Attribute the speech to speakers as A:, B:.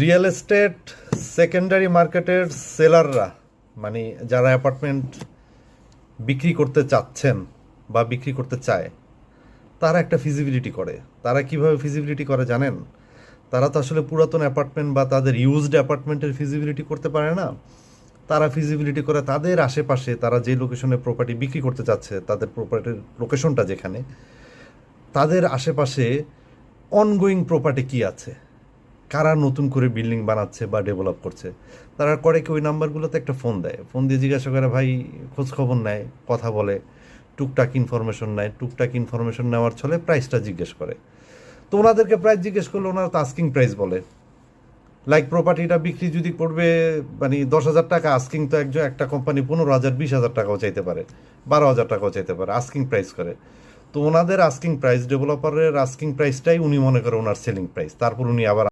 A: Real estate secondary মার্কেটের সেলাররা, মানে যারা অ্যাপার্টমেন্ট বিক্রি করতে চাচ্ছেন বা বিক্রি করতে চায়, তারা একটা ফিজিবিলিটি করে। তারা কিভাবে ফিজিবিলিটি করে জানেন? তারা তো আসলে পুরাতন অ্যাপার্টমেন্ট বা তাদের ইউজড অ্যাপার্টমেন্টের ফিজিবিলিটি করতে পারে না। তারা ফিজিবিলিটি করে তাদের আশেপাশে, তারা যে লোকেশনে প্রপার্টি বিক্রি করতে চাচ্ছে, তাদের প্রপার্টির লোকেশনটা যেখানে, তাদের আশেপাশে অনগোয়িং প্রপার্টি কি আছে, কারা নতুন করে বিল্ডিং বানাচ্ছে বা ডেভেলপ করছে। তারা করে কি ওই নাম্বারগুলোতে একটা ফোন দেয়, ফোন দিয়ে জিজ্ঞাসা করে, ভাই খোঁজ খবর নেয়, কথা বলে, টুকটাক ইনফরমেশন নেয়। টুকটাক ইনফরমেশন নেওয়ার ছলে প্রাইসটা জিজ্ঞেস করে। তো ওনাদেরকে প্রাইস জিজ্ঞেস করলে ওনারা তো আস্কিং প্রাইস বলে। লাইক প্রপার্টিটা বিক্রি যদি করবে মানে 10,000 টাকা, আস্কিং তো একটা কোম্পানি 15,000 20,000 টাকাও চাইতে পারে, 12,000 টাকাও চাইতে পারে, আস্কিং প্রাইস করে। তো ওনাদের আস্কিং প্রাইস, ডেভেলপারের আস্কিং প্রাইসটাই উনি মনে করে ওনার সেলিং প্রাইস। তারপর উনি আবার